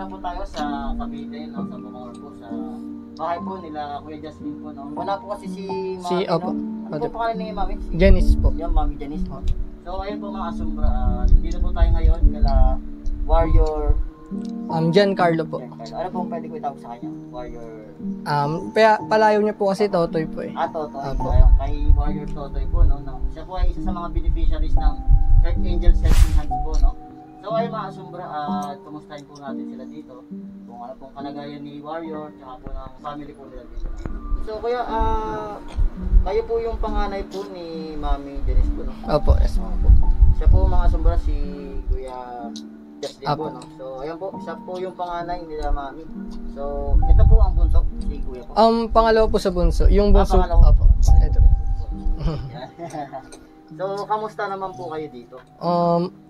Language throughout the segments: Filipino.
na po tayo sa Cavite, no? Sa Bungor po, sa bahay po nila Kuya Jasmine po, no? Wala po kasi si Mami, Opo. no? Ano po pangalan ni Mami? Janice po. Yung Mami Janice po. So ayun po mga asumbra, dito po tayo ngayon kala Warrior Giancarlo po. Giancarlo. Ano pong pwede ko itawag sa kanya? Warrior... Palayo niya po kasi Totoy po eh. Totoy Opo. po. Ayun, kay Warrior Totoy po, no? Siya po ay isa sa mga beneficiaries ng Earth Angels Helping Hands po, no? So ayun mga asumbra, kumustahin po natin sila dito. Kung ano pong kalagayan ni Warrior, tsaka po ng family po nila dito. So kuya, kayo po yung panganay po ni Mami Janice po, no? Opo, yes. Siya po mga asumbra si Kuya Justin po, Apo. no? So ayan po, siya po yung panganay nila Mami. So ito po ang bunso, si Kuya po. Pangalawa po sa bunso. Yung bunso, Pangalawa. opo. Ito. So kamusta naman po kayo dito?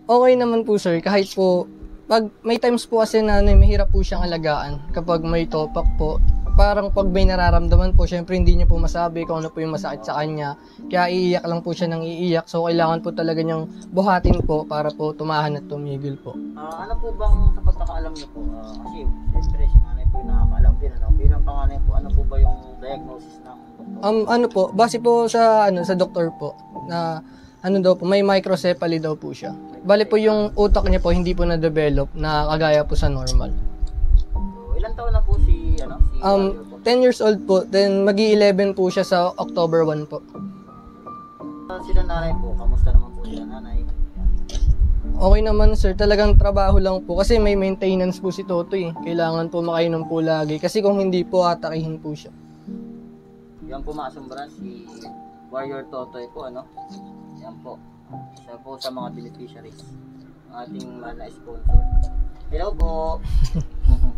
Okay naman po sir, kahit po pag may times po kasi na mahirap po siyang alagaan kapag may topak po. Parang pag may nararamdaman po, syempre hindi niya po masabi kung ano po yung masakit sa kanya. Kaya iiyak lang po siya ng iiyak. So kailangan po talaga niyang buhatin po para po tumahan at tumigil po. Ano po bang sa pagkakaalam niyo po? Kasi syempre si nanay po yung nakakaalam din, ano? Bilang panganay po, ano po ba yung diagnosis ng doktor? Ano po, base po sa sa doktor po na ano daw po, may microcephaly daw po siya. Bale po yung utak niya po hindi po na-develop na kagaya po sa normal. So, ilang taon na po si Warrior po? 10 years old po, then magi-11 po siya sa October 1 po. Sila nanay po, kamusta naman po sila nanay? Okay naman sir, talagang trabaho lang po kasi may maintenance po si Totoy. Kailangan po makainom po lagi kasi kung hindi po atakihin po siya. Yan po mga asumbra, si Warrior Totoy po, ano? Yan po. Isa po sa mga beneficiaries ng ating mahal na sponsor. Hello po.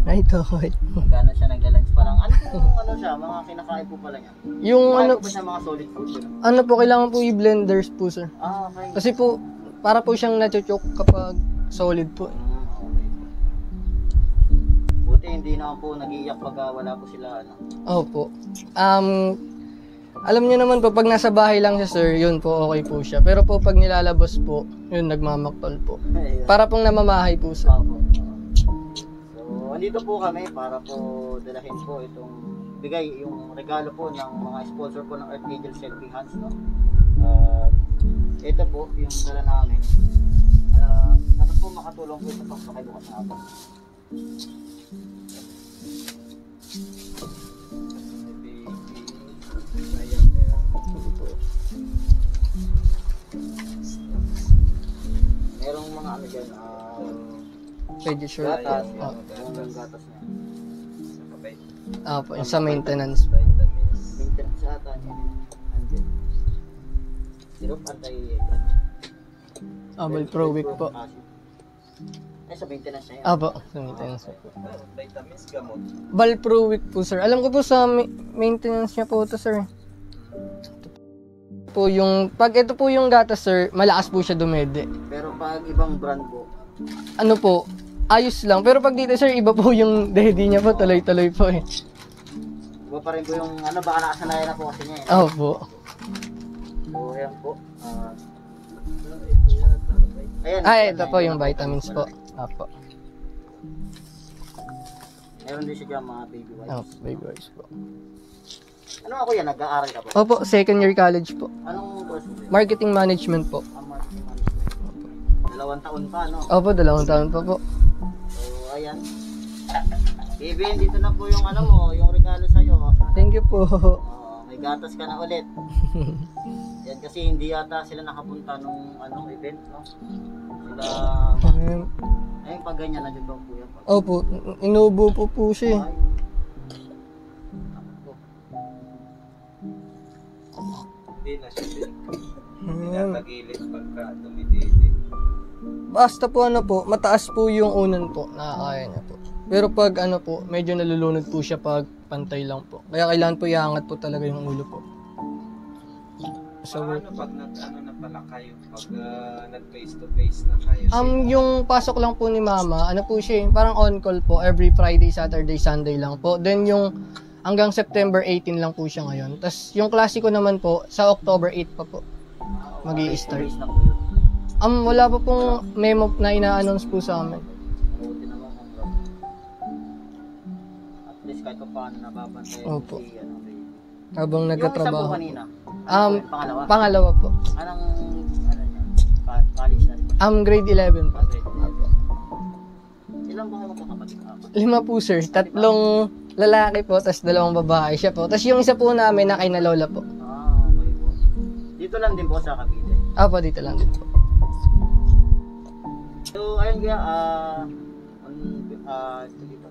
Ay, Toy. Magkano siya nagla-lunch pa lang? Ano po ano siya? Mga kinakain po pala niya? Yung Kumain ano, po ba siya mga solid food? ano po, kailangan po i-blenders po sir. Okay. Kasi po, para po siyang nachochoke kapag solid po. Okay. Buti hindi naman po nag-iiyak pag wala po sila, ano? Opo. Alam niyo naman po, pag nasa bahay lang siya sir, yun po, okay po siya. Pero po, pag nilalabas po, yun, nagmamaktol po. Ayun. Para pong namamahay po sir. Opo. So, andito po kami para po dalahin po itong bigay yung regalo po ng mga sponsor po ng Earth Angels Helping Hands, no? Ito po yung dala namin. Sana po makatulong po sa pagpakibukas natin. Merong mga ano dyan, Pwede sure. gatas, Oh. yung gatas niya. Opo, yung sa maintenance. Maintenance sa ata niya. Andyan. Syrup antay Pro Week po. Sa maintenance niya. Opo, sa maintenance po. Vitamins, gamot. Pro Week po sir. Alam ko po sa maintenance niya po ito sir. Po yung, pag ito po yung gatas sir, malakas po siya dumede. Pero pag ibang brand po, Ano po, ayos lang. Pero pag dito sir, iba po yung dede niya po, tuloy-tuloy po eh. iba pa rin po yung ano, baka nakasanayan na po kasi niya. Opo. So, ayan po. Ayan. Ito po yung vitamins po. Opo. Meron din siya dyan mga baby wipes. Baby wipes po. Ano ako yan? Nag-aaral ka po? Opo, second year college po. Anong course mo? Marketing management po. Marketing management. 2 taon pa, no? Opo, 2 taon pa po. So, ayan. Kevin, dito na po yung ano mo, yung regalo sa'yo. Thank you po. May gatas ka na ulit. Yan kasi hindi yata sila nakapunta nung anong event, no? Sila, ayun pag ganyan, nandiyan ba ang kuya pa? Opo, inubo po siya eh. Ay. Hindi na siya tinatagilid pagka dumididi. Basta po ano po, mataas po yung unan po, nakakaya niya po. Pero pag ano po, medyo nalulunod po siya pag pantay lang po. Kaya kailangan po iangat po talaga yung ulo po. So, Ano pag nag-ano na pala kayo? Pag nag-face to face na kayo? yung pasok lang po ni mama, ano po siya, parang on call po, every Friday, Saturday, Sunday lang po. Then yung hanggang September 18 lang po siya ngayon. Tapos yung klase ko naman po, sa October 8 pa po, mag-i-start. Na po yun. Wala pa pong memo na ina-announce po sa amin. Buti naman ang paano nababantayan Opo. si ano, baby. Habang Yung isa po nagtatrabaho. kanina, pangalawa? Pangalawa po. Anong, ano niya, college na rin? Grade 11 po. Grade 11. Opo. Ilang ba kayo magkakapatid? 5 po sir, 3 lalaki po, tas 2 babae siya po. Tas yung isa po namin na kay na lola po. Okay po. Dito lang din po sa Cavite. Apo, dito lang din po. So, ayun kaya, ito dito.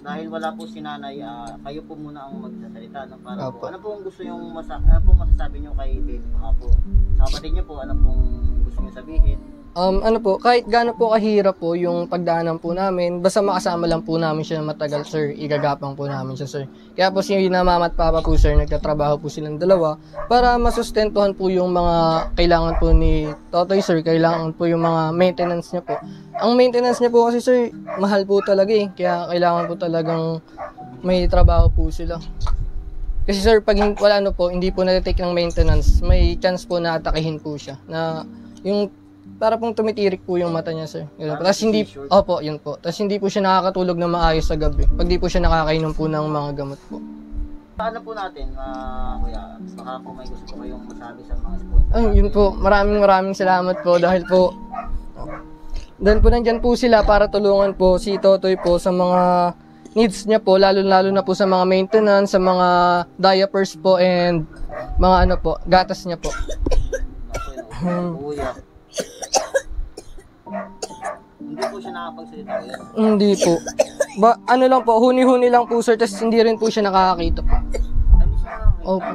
Dahil wala po si nanay, kayo po muna ang magsasalita. No? Para Opo. po, ano pong gusto yung ano pong masasabi nyo kay baby baka po? Sa kapatid nyo po, ano pong gusto nyo sabihin? Ano po, kahit gaano po kahirap po yung pagdaanan po namin, basta makasama lang po namin siya na matagal, sir, igagapang po namin siya, sir. Kaya po si mama at papa po, sir, nagtatrabaho po silang dalawa para masustentuhan po yung mga kailangan po ni Totoy, sir, kailangan po yung mga maintenance niya po. Ang maintenance niya po kasi, sir, mahal po talaga eh, kaya kailangan po talagang may trabaho po sila. Kasi sir, pag wala po, hindi po natitake ng maintenance, may chance po na atakihin po siya, na yung para pong tumitirik po yung mata niya, sir. Ganun po. Tapos hindi, opo, yun po. Tapos hindi po siya nakakatulog na maayos sa gabi. Pag di po siya nakakainom po ng mga gamot po. Paano po natin, kuya, baka po may gusto po kayong masabi sa mga sponsor? Yun po. Maraming salamat po dahil po dahil po nandyan po sila para tulungan po si Totoy po sa mga needs niya po, lalo na po sa mga maintenance, sa mga diapers po and mga ano po, gatas niya po. Kuya. Hindi po siya nakapagsalita ulit. Hindi po. Ano lang po, huni-huni lang po sir, tapos hindi rin po siya nakakakita po. Hindi siya nakakita. Opo.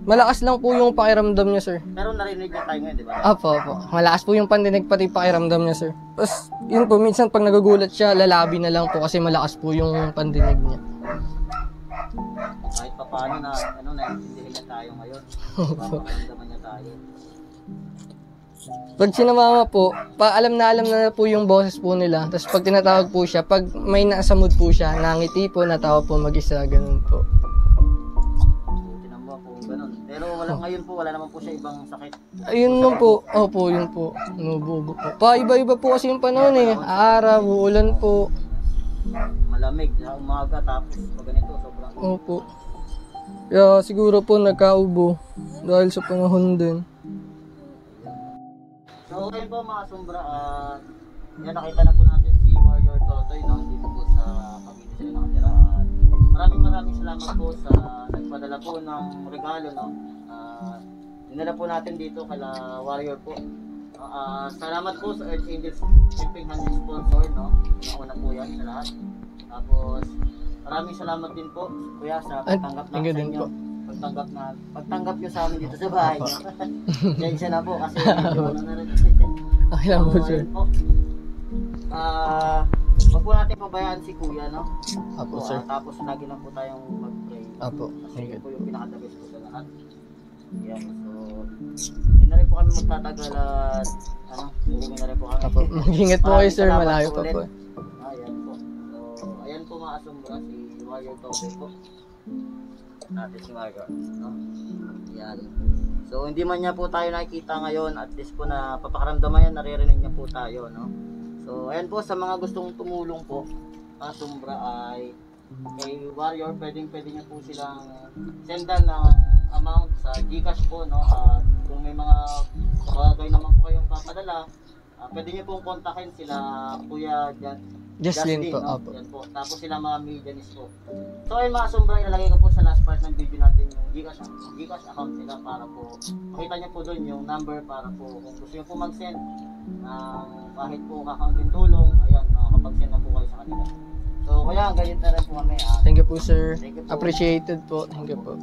Malakas lang po yung pakiramdam niya, sir. Pero narinig niya tayo ngayon, di ba? Opo. Malakas po yung pandinig pati pakiramdam niya, sir. Tapos, yun po, minsan pag nagugulat siya, lalabi na lang po kasi malakas po yung pandinig niya. Kahit pa paano na, naiintindihan niya tayo ngayon. Paparamdaman niya tayo. Pag sinamama po, alam na po yung boses po nila. Tapos pag tinatawag po siya, pag may nasa mood po siya, nangiti po, natawa po mag-isa, ganun po. Tinamba po, ganun. Pero ngayon po, wala naman po siya ibang sakit. Ayun mo po, opo, yun po. Nububo po. Iba-iba po kasi yung panahon eh. Araw, uulan po. Malamig sa umaga, tapos pag ganito, sobrang Opo. Kaya siguro po nagkaubo dahil sa panahon din. So, ngayon po mga sumbra, yan nakita na po natin si Warrior Totoy, no? Dito po sa Cavite sila nakatira. Maraming salamat po sa nagpadala po ng regalo, no? Dinala po natin dito kala Warrior po. Salamat po sa Earth Angels Shipping Hand sponsor, no? Una po yan sa lahat. Tapos, maraming salamat din po, kuya, sa pagtanggap na sa inyo. Pagtanggap nyo sa amin dito sa bahay. Diyan siya na po kasi medyo ano na rin. Okay lang po, sir. Ayun po. Wag po natin pabayaan si kuya, no? Apo, sir. Tapos lagi lang po tayong mag-pray. Apo. Kasi yun po yung pinaka-the best po sa lahat. Yan, so hindi na rin po kami magtatagal at uuwi na rin po kami. Apo. Mag-ingat po kayo, sir. Malayo pa po. Ayan po. So, ayan po mga asumbra, si Warrior Tobe po. Natin si Warrior, no? Yan. So, hindi man niya po tayo nakikita ngayon, at least po na papakaramdaman yan, naririnig niya po tayo, no? So, ayan po, sa mga gustong tumulong po, asumbra ay kay Warrior, pwede niya po silang sendan ng amount sa Gcash po, no? At kung may mga bagay naman po kayong papadala, pwede niyo pong kontakin sila Kuya Jocelyn po, no? apo. Yan po. Tapos sila mga medianis po. So ayun mga sombra, ilalagay ko po sa last part ng video natin yung Gcash account nila para po makita niyo po doon yung number para po kung gusto niyo po mag-send ng kahit po kakaunting tulong, ayan, makakapag-send na po kayo sa kanila. So kaya ganyan na rin po kami. Thank you po, sir. Thank you po. Appreciated po. Thank you po.